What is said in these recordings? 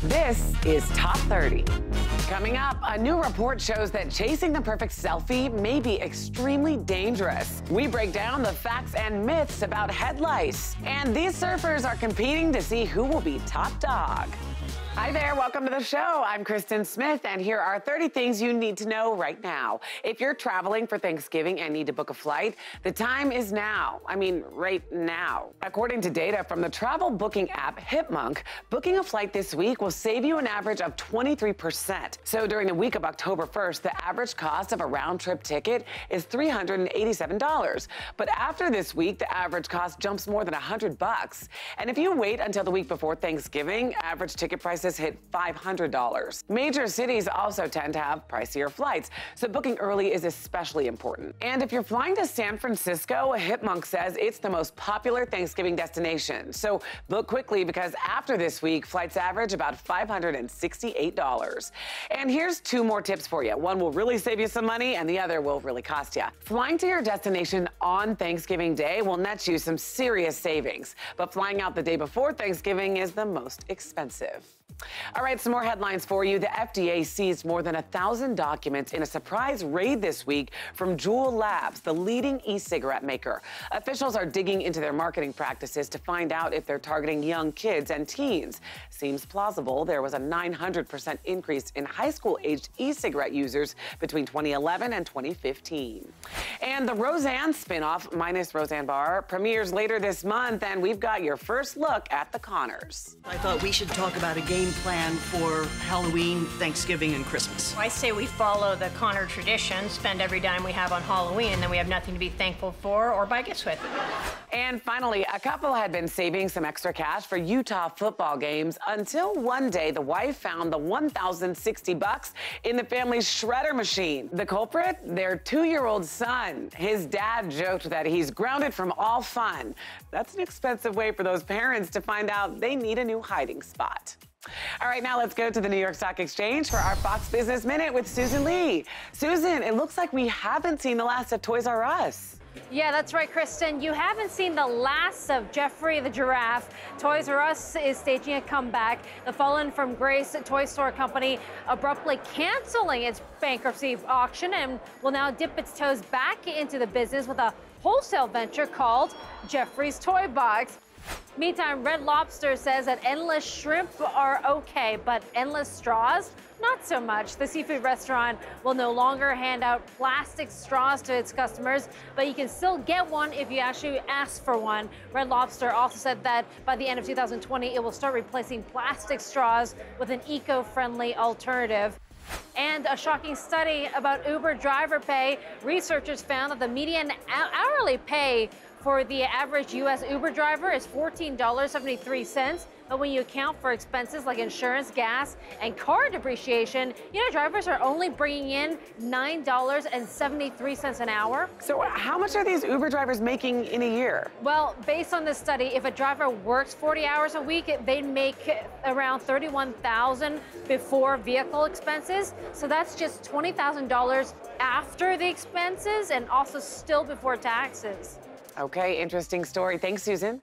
This is Top 30. Coming up, a new report shows that chasing the perfect selfie may be extremely dangerous. We break down the facts and myths about head lice. And these surfers are competing to see who will be top dog. Hi there, welcome to the show. I'm Kristen Smith, and here are 30 things you need to know right now. If you're traveling for Thanksgiving and need to book a flight, the time is now. I mean, right now. According to data from the travel booking app Hipmunk, booking a flight this week will save you an average of 23%. So during the week of October 1st, the average cost of a round-trip ticket is $387. But after this week, the average cost jumps more than $100. And if you wait until the week before Thanksgiving, average ticket prices hit $500. Major cities also tend to have pricier flights, so booking early is especially important. And if you're flying to San Francisco, Hipmunk says it's the most popular Thanksgiving destination. So book quickly, because after this week, flights average about $568. And here's two more tips for you. One will really save you some money, and the other will really cost you. Flying to your destination on Thanksgiving Day will net you some serious savings, but flying out the day before Thanksgiving is the most expensive. All right, some more headlines for you. The FDA seized more than 1,000 documents in a surprise raid this week from Juul Labs, the leading e-cigarette maker. Officials are digging into their marketing practices to find out if they're targeting young kids and teens. Seems plausible. There was a 900% increase in high school-aged e-cigarette users between 2011 and 2015. And the Roseanne spinoff, minus Roseanne Barr, premieres later this month, and we've got your first look at the Connors. I thought we should talk about a game plan for Halloween, Thanksgiving, and Christmas. I say we follow the Connor tradition, spend every dime we have on Halloween, and then we have nothing to be thankful for or buy gifts with. And finally, a couple had been saving some extra cash for Utah football games until one day the wife found the $1,060 in the family's shredder machine. The culprit? Their 2-year-old son. His dad joked that he's grounded from all fun. That's an expensive way for those parents to find out they need a new hiding spot. All right, now let's go to the New York Stock Exchange for our Fox Business Minute with Susan Lee. Susan, it looks like we haven't seen the last of Toys R Us. Yeah, that's right, Kristen. You haven't seen the last of Jeffrey the Giraffe. Toys R Us is staging a comeback. The Fallen from Grace toy store company abruptly canceling its bankruptcy auction and will now dip its toes back into the business with a wholesale venture called Jeffrey's Toy Box. Meantime, Red Lobster says that endless shrimp are okay, but endless straws, not so much. The seafood restaurant will no longer hand out plastic straws to its customers, but you can still get one if you actually ask for one. Red Lobster also said that by the end of 2020, it will start replacing plastic straws with an eco-friendly alternative. And a shocking study about Uber driver pay. Researchers found that the median hourly pay for the average U.S. Uber driver is $14.73. But when you account for expenses like insurance, gas, and car depreciation, drivers are only bringing in $9.73 an hour. So how much are these Uber drivers making in a year? Well, based on this study, if a driver works 40 hours a week, they make around $31,000 before vehicle expenses. So that's just $20,000 after the expenses and also still before taxes. Okay, interesting story. Thanks, Susan.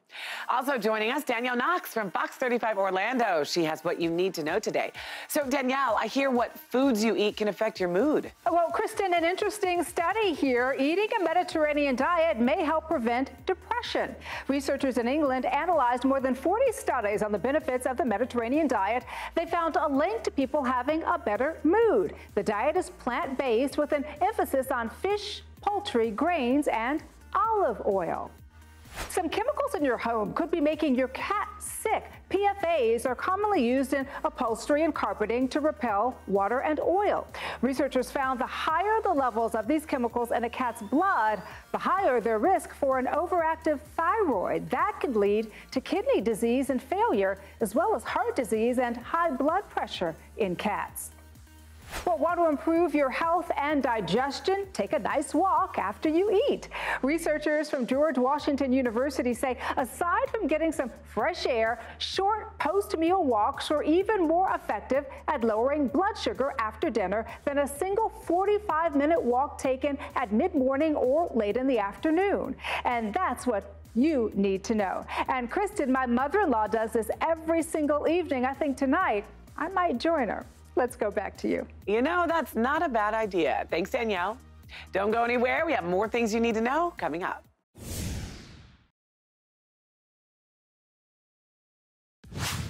Also joining us, Danielle Knox from Fox 35 Orlando. She has what you need to know today. So, Danielle, I hear what foods you eat can affect your mood. Well, Kristen, an interesting study here. Eating a Mediterranean diet may help prevent depression. Researchers in England analyzed more than 40 studies on the benefits of the Mediterranean diet. They found a link to people having a better mood. The diet is plant-based with an emphasis on fish, poultry, grains, and olive oil. Some chemicals in your home could be making your cat sick. PFAs are commonly used in upholstery and carpeting to repel water and oil. Researchers found the higher the levels of these chemicals in a cat's blood, the higher their risk for an overactive thyroid. That can lead to kidney disease and failure, as well as heart disease and high blood pressure in cats. Well, want to improve your health and digestion? Take a nice walk after you eat. Researchers from George Washington University say aside from getting some fresh air, short post-meal walks are even more effective at lowering blood sugar after dinner than a single 45-minute walk taken at mid-morning or late in the afternoon. And that's what you need to know. And Kristen, my mother-in-law, does this every single evening. I think tonight I might join her. Let's go back to you. You know, that's not a bad idea. Thanks, Danielle. Don't go anywhere. We have more things you need to know coming up.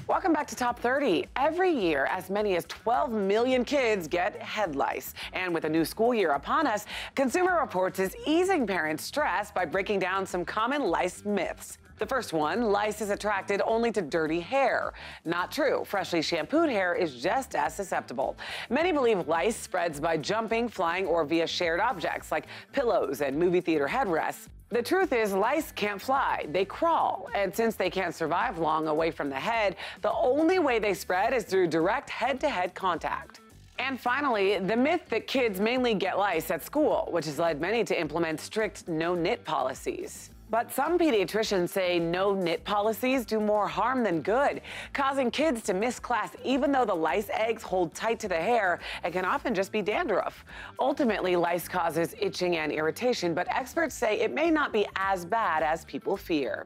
Welcome back to Top 30. Every year, as many as 12 million kids get head lice. And with a new school year upon us, Consumer Reports is easing parents' stress by breaking down some common lice myths. The first one, lice is attracted only to dirty hair. Not true. Freshly shampooed hair is just as susceptible. Many believe lice spreads by jumping, flying, or via shared objects like pillows and movie theater headrests. The truth is, lice can't fly, they crawl. And since they can't survive long away from the head, the only way they spread is through direct head-to-head contact. And finally, the myth that kids mainly get lice at school, which has led many to implement strict no-knit policies. But some pediatricians say no-knit policies do more harm than good, causing kids to miss class even though the lice eggs hold tight to the hair and can often just be dandruff. Ultimately, lice causes itching and irritation, but experts say it may not be as bad as people fear.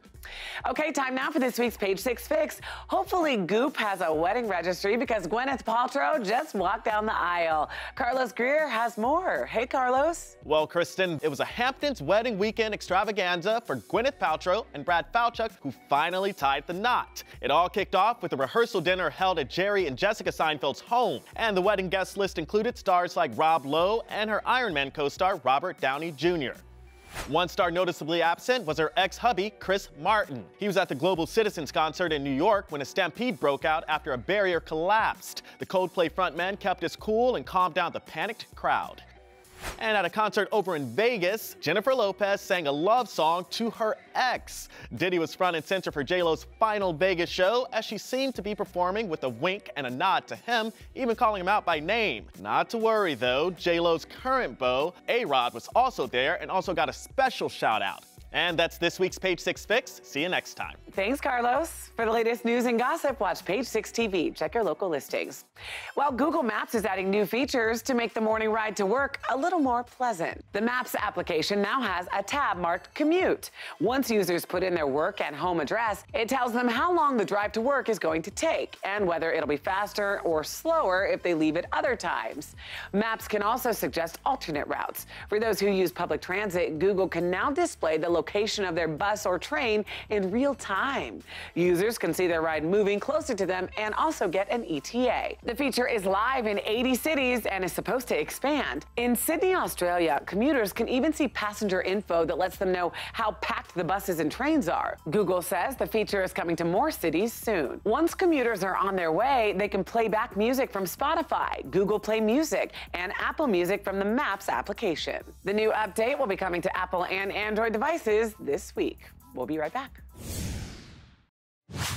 Okay, time now for this week's Page 6 Fix. Hopefully, Goop has a wedding registry because Gwyneth Paltrow just walked down the aisle. Carlos Greer has more. Hey, Carlos. Well, Kristen, it was a Hamptons wedding weekend extravaganza for Gwyneth Paltrow and Brad Falchuk, who finally tied the knot. It all kicked off with a rehearsal dinner held at Jerry and Jessica Seinfeld's home, and the wedding guest list included stars like Rob Lowe and her Iron Man co-star Robert Downey Jr. One star noticeably absent was her ex-hubby, Chris Martin. He was at the Global Citizens concert in New York when a stampede broke out after a barrier collapsed. The Coldplay frontman kept his cool and calmed down the panicked crowd. And at a concert over in Vegas, Jennifer Lopez sang a love song to her ex. Diddy was front and center for J-Lo's final Vegas show, as she seemed to be performing with a wink and a nod to him, even calling him out by name. Not to worry though, J-Lo's current beau, A-Rod, was also there and also got a special shout out. And that's this week's Page 6 Fix. See you next time. Thanks, Carlos. For the latest news and gossip, watch Page 6 TV. Check your local listings. Well, Google Maps is adding new features to make the morning ride to work a little more pleasant. The Maps application now has a tab marked Commute. Once users put in their work and home address, it tells them how long the drive to work is going to take and whether it'll be faster or slower if they leave at other times. Maps can also suggest alternate routes. For those who use public transit, Google can now display the location of their bus or train in real time. Users can see their ride moving closer to them and also get an ETA. The feature is live in 80 cities and is supposed to expand. In Sydney, Australia, commuters can even see passenger info that lets them know how packed the buses and trains are. Google says the feature is coming to more cities soon. Once commuters are on their way, they can play back music from Spotify, Google Play Music, and Apple Music from the Maps application. The new update will be coming to Apple and Android devices this week. We'll be right back.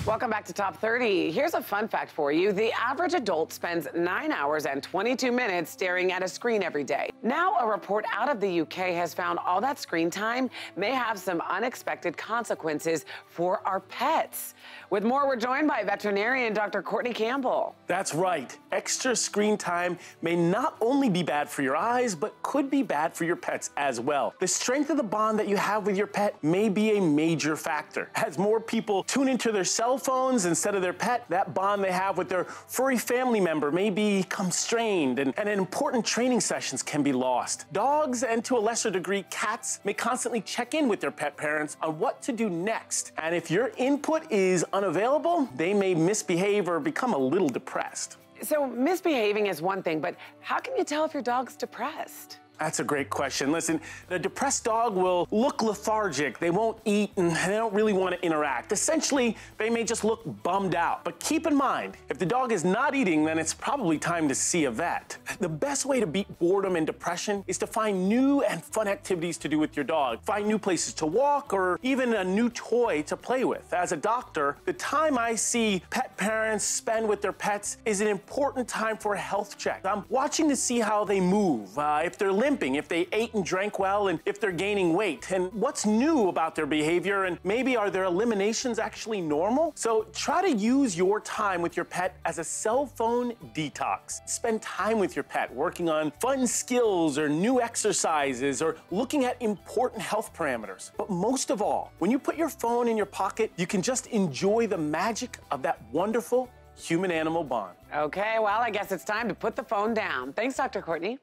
Welcome back to Top 30. Here's a fun fact for you. The average adult spends 9 hours and 22 minutes staring at a screen every day. Now, a report out of the UK has found all that screen time may have some unexpected consequences for our pets. With more, we're joined by veterinarian Dr. Courtney Campbell. That's right. Extra screen time may not only be bad for your eyes, but could be bad for your pets as well. The strength of the bond that you have with your pet may be a major factor. As more people tune into their cell phones instead of their pet, that bond they have with their furry family member may become strained, and important training sessions can be lost. Dogs, and to a lesser degree cats, may constantly check in with their pet parents on what to do next. And if your input is unavailable, they may misbehave or become a little depressed. So misbehaving is one thing, but how can you tell if your dog's depressed? That's a great question. Listen, the depressed dog will look lethargic. They won't eat and they don't really want to interact. Essentially, they may just look bummed out. But keep in mind, if the dog is not eating, then it's probably time to see a vet. The best way to beat boredom and depression is to find new and fun activities to do with your dog. Find new places to walk or even a new toy to play with. As a doctor, the time I see pet parents spend with their pets is an important time for a health check. I'm watching to see how they move, if they're limping, if they ate and drank well, and if they're gaining weight, and what's new about their behavior, and maybe are their eliminations actually normal? So try to use your time with your pet as a cell phone detox. Spend time with your pet working on fun skills or new exercises or looking at important health parameters. But most of all, when you put your phone in your pocket, you can just enjoy the magic of that wonderful human-animal bond. Okay, well, I guess it's time to put the phone down. Thanks, Dr. Courtney.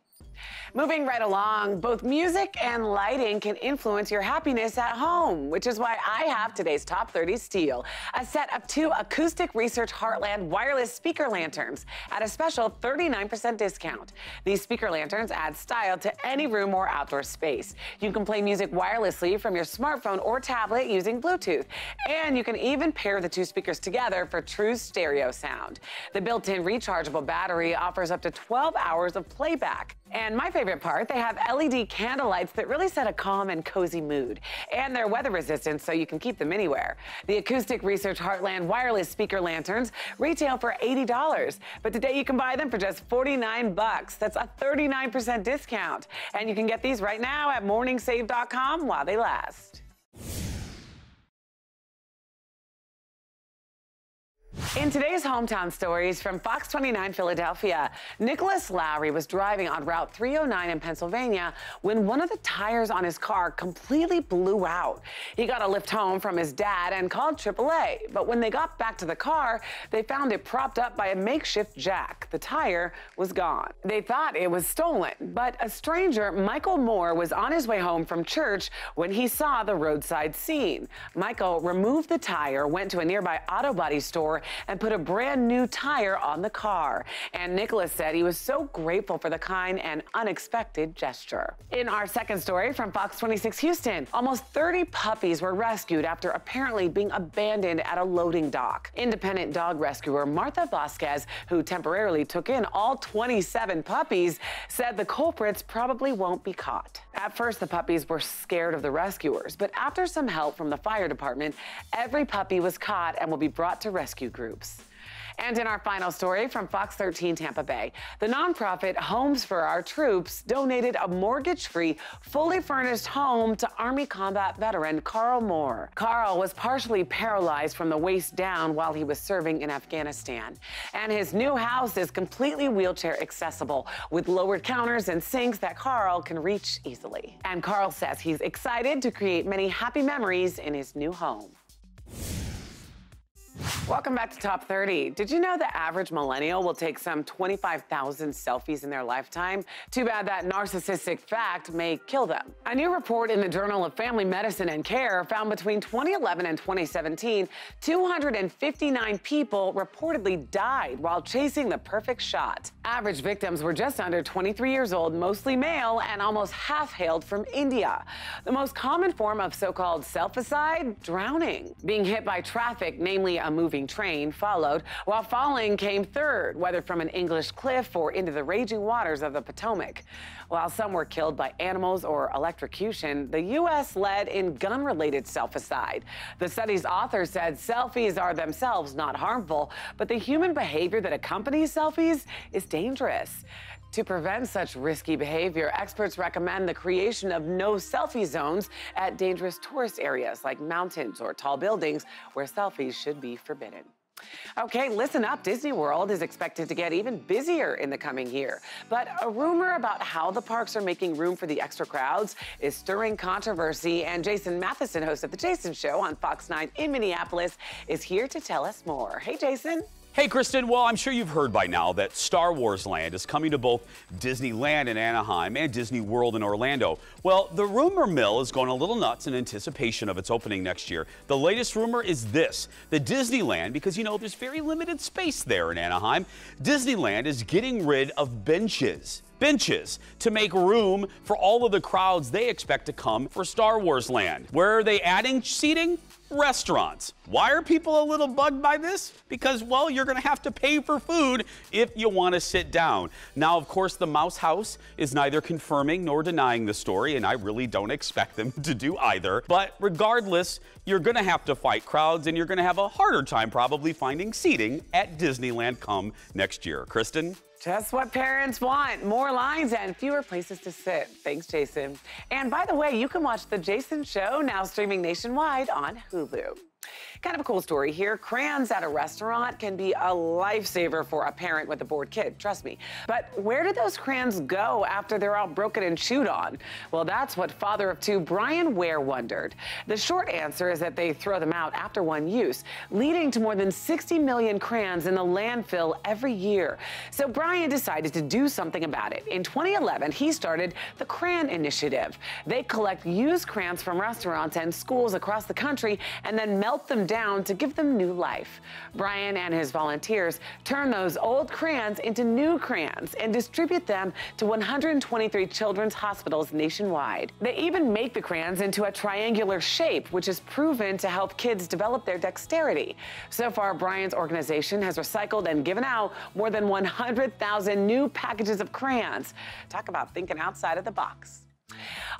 Moving right along, both music and lighting can influence your happiness at home, which is why I have today's Top 30 steal, a set of 2 Acoustic Research Heartland wireless speaker lanterns at a special 39% discount. These speaker lanterns add style to any room or outdoor space. You can play music wirelessly from your smartphone or tablet using Bluetooth, and you can even pair the 2 speakers together for true stereo sound. The built-in rechargeable battery offers up to 12 hours of playback. And my favorite part, they have LED candle lights that really set a calm and cozy mood. And they're weather resistant, so you can keep them anywhere. The Acoustic Research Heartland wireless speaker lanterns retail for $80, but today you can buy them for just $49. That's a 39% discount. And you can get these right now at morningsave.com while they last. In today's hometown stories from Fox 29 Philadelphia, Nicholas Lowry was driving on Route 309 in Pennsylvania when one of the tires on his car completely blew out. He got a lift home from his dad and called AAA, but when they got back to the car, they found it propped up by a makeshift jack. The tire was gone. They thought it was stolen, but a stranger, Michael Moore, was on his way home from church when he saw the roadside scene. Michael removed the tire, went to a nearby auto body store, and put a brand new tire on the car. And Nicholas said he was so grateful for the kind and unexpected gesture. In our second story from Fox 26 Houston, almost 30 puppies were rescued after apparently being abandoned at a loading dock. Independent dog rescuer Martha Vasquez, who temporarily took in all 27 puppies, said the culprits probably won't be caught. At first, the puppies were scared of the rescuers, but after some help from the fire department, every puppy was caught and will be brought to rescue groups. And in our final story from Fox 13 Tampa Bay, the nonprofit Homes for Our Troops donated a mortgage-free, fully furnished home to Army combat veteran Carl Moore. Carl was partially paralyzed from the waist down while he was serving in Afghanistan. And his new house is completely wheelchair accessible with lowered counters and sinks that Carl can reach easily. And Carl says he's excited to create many happy memories in his new home. Welcome back to Top 30. Did you know the average millennial will take some 25,000 selfies in their lifetime? Too bad that narcissistic fact may kill them. A new report in the Journal of Family Medicine and Care found between 2011 and 2017, 259 people reportedly died while chasing the perfect shot. Average victims were just under 23 years old, mostly male, and almost half hailed from India. The most common form of so-called selficide, drowning. Being hit by traffic, namely a moving train, followed, while falling came third, whether from an English cliff or into the raging waters of the Potomac. While some were killed by animals or electrocution, the U.S. led in gun-related selficide. The study's author said selfies are themselves not harmful, but the human behavior that accompanies selfies is dangerous. To prevent such risky behavior, experts recommend the creation of no selfie zones at dangerous tourist areas like mountains or tall buildings where selfies should be forbidden. Okay, listen up. Disney World is expected to get even busier in the coming year. But a rumor about how the parks are making room for the extra crowds is stirring controversy, and Jason Matheson, host of The Jason Show on Fox 9 in Minneapolis, is here to tell us more. Hey, Jason. Hey, Kristen. Well, I'm sure you've heard by now that Star Wars Land is coming to both Disneyland in Anaheim and Disney World in Orlando. Well, the rumor mill is going a little nuts in anticipation of its opening next year. The latest rumor is this: the Disneyland, because you know there's very limited space there in Anaheim, Disneyland is getting rid of benches to make room for all of the crowds they expect to come for Star Wars Land. Where are they adding seating? Restaurants. Why are people a little bugged by this? Because, well, you're going to have to pay for food if you want to sit down. Now, of course, the Mouse House is neither confirming nor denying the story, and I really don't expect them to do either. But regardless, you're going to have to fight crowds, and you're going to have a harder time probably finding seating at Disneyland come next year. Kristen? Just what parents want. More lines and fewer places to sit. Thanks, Jason. And by the way, you can watch The Jason Show now streaming nationwide on Hulu. Kind of a cool story here. Crayons at a restaurant can be a lifesaver for a parent with a bored kid, trust me. But where do those crayons go after they're all broken and chewed on? Well, that's what father of two Brian Ware wondered. The short answer is that they throw them out after one use, leading to more than 60 million crayons in the landfill every year. So Brian decided to do something about it. In 2011, he started the Crayon Initiative. They collect used crayons from restaurants and schools across the country and then melt them down to give them new life. Brian and his volunteers turn those old crayons into new crayons and distribute them to 123 children's hospitals nationwide. They even make the crayons into a triangular shape, which is proven to help kids develop their dexterity. So far, Brian's organization has recycled and given out more than 100,000 new packages of crayons. Talk about thinking outside of the box.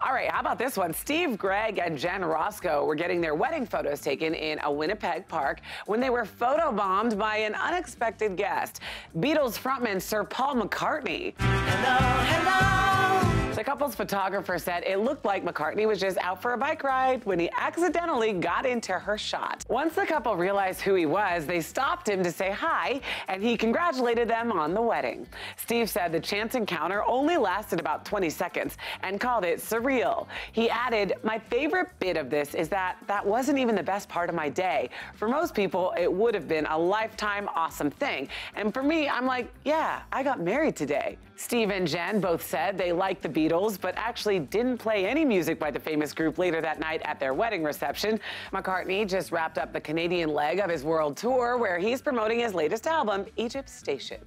All right, how about this one? Steve Gregg and Jen Roscoe were getting their wedding photos taken in a Winnipeg park when they were photobombed by an unexpected guest, Beatles frontman Sir Paul McCartney. Hello, hello. The couple's photographer said it looked like McCartney was just out for a bike ride when he accidentally got into her shot. Once the couple realized who he was, they stopped him to say hi, and he congratulated them on the wedding. Steve said the chance encounter only lasted about 20 seconds and called it surreal. He added, "My favorite bit of this is that wasn't even the best part of my day. For most people, it would have been a lifetime awesome thing. And for me, I'm like, yeah, I got married today." Steve and Jen both said they liked the Beatles, but actually didn't play any music by the famous group later that night at their wedding reception. McCartney just wrapped up the Canadian leg of his world tour, where he's promoting his latest album, Egypt Station.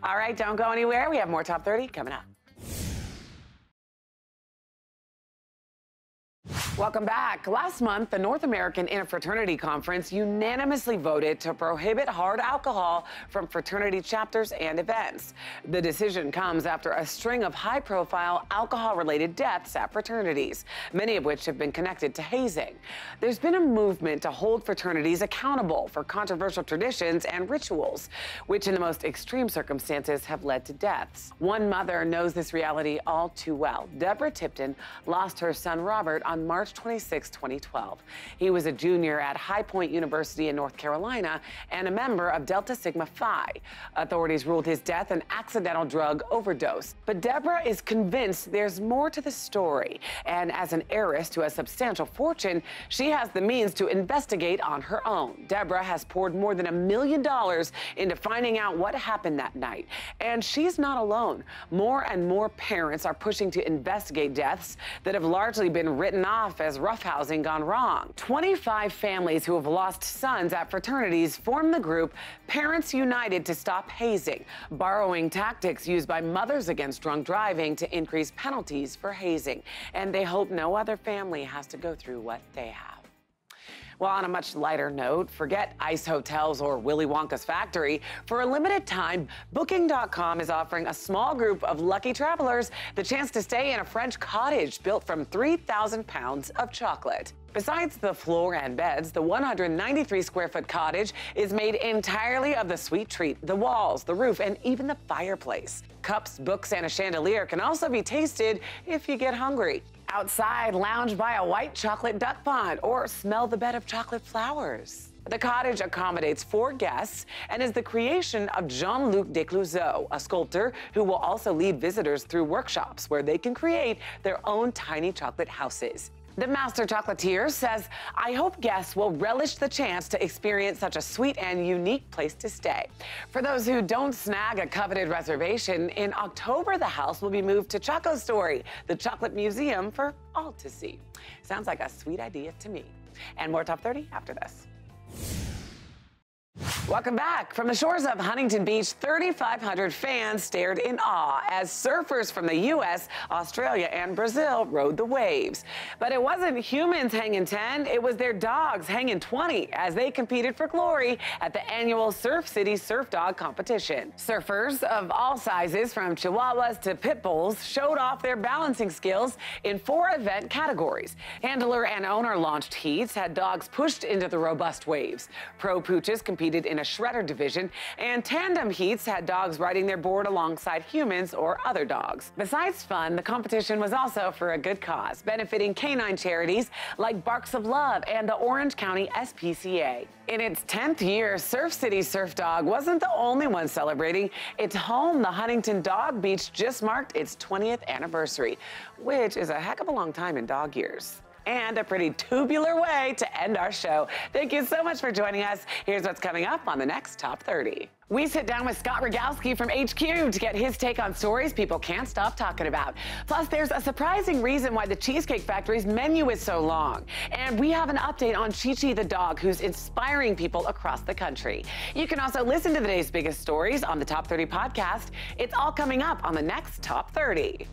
All right, don't go anywhere. We have more Top 30 coming up. Welcome back. Last month, the North American Interfraternity Conference unanimously voted to prohibit hard alcohol from fraternity chapters and events. The decision comes after a string of high-profile alcohol-related deaths at fraternities, many of which have been connected to hazing. There's been a movement to hold fraternities accountable for controversial traditions and rituals, which in the most extreme circumstances have led to deaths. One mother knows this reality all too well. Deborah Tipton lost her son Robert on March 26, 2012. He was a junior at High Point University in North Carolina and a member of Delta Sigma Phi. Authorities ruled his death an accidental drug overdose. But Deborah is convinced there's more to the story. And as an heiress to a substantial fortune, she has the means to investigate on her own. Deborah has poured more than $1 million into finding out what happened that night. And she's not alone. More and more parents are pushing to investigate deaths that have largely been written off as roughhousing gone wrong. 25 families who have lost sons at fraternities form the group Parents United to Stop Hazing, borrowing tactics used by Mothers Against Drunk Driving to increase penalties for hazing. And they hope no other family has to go through what they have. Well, on a much lighter note, forget ICE hotels or Willy Wonka's factory. For a limited time, Booking.com is offering a small group of lucky travelers the chance to stay in a French cottage built from 3,000 pounds of chocolate. Besides the floor and beds, the 193-square-foot cottage is made entirely of the sweet treat, the walls, the roof, and even the fireplace. Cups, books, and a chandelier can also be tasted if you get hungry. Outside, lounge by a white chocolate duck pond or smell the bed of chocolate flowers. The cottage accommodates 4 guests and is the creation of Jean-Luc Desclouseaux, a sculptor who will also lead visitors through workshops where they can create their own tiny chocolate houses. The master chocolatier says, "I hope guests will relish the chance to experience such a sweet and unique place to stay." For those who don't snag a coveted reservation, in October the house will be moved to Choco Story, the chocolate museum for all to see. Sounds like a sweet idea to me. And more Top 30 after this. Welcome back. From the shores of Huntington Beach, 3,500 fans stared in awe as surfers from the U.S., Australia, and Brazil rode the waves. But it wasn't humans hanging 10, it was their dogs hanging 20 as they competed for glory at the annual Surf City Surf Dog Competition. Surfers of all sizes, from Chihuahuas to Pit Bulls, showed off their balancing skills in 4 event categories. Handler and owner launched heats had dogs pushed into the robust waves. Pro pooches competed competed in a shredder division, and tandem heats had dogs riding their board alongside humans or other dogs. Besides fun, the competition was also for a good cause, benefiting canine charities like Barks of Love and the Orange County SPCA. In its 10th year, Surf City Surf Dog wasn't the only one celebrating. Its home, the Huntington Dog Beach, just marked its 20th anniversary, which is a heck of a long time in dog years. And a pretty tubular way to end our show. Thank you so much for joining us. Here's what's coming up on the next Top 30. We sit down with Scott Rogowski from HQ to get his take on stories people can't stop talking about. Plus, there's a surprising reason why the Cheesecake Factory's menu is so long. And we have an update on Chi-Chi the dog, who's inspiring people across the country. You can also listen to today's biggest stories on the Top 30 podcast. It's all coming up on the next Top 30.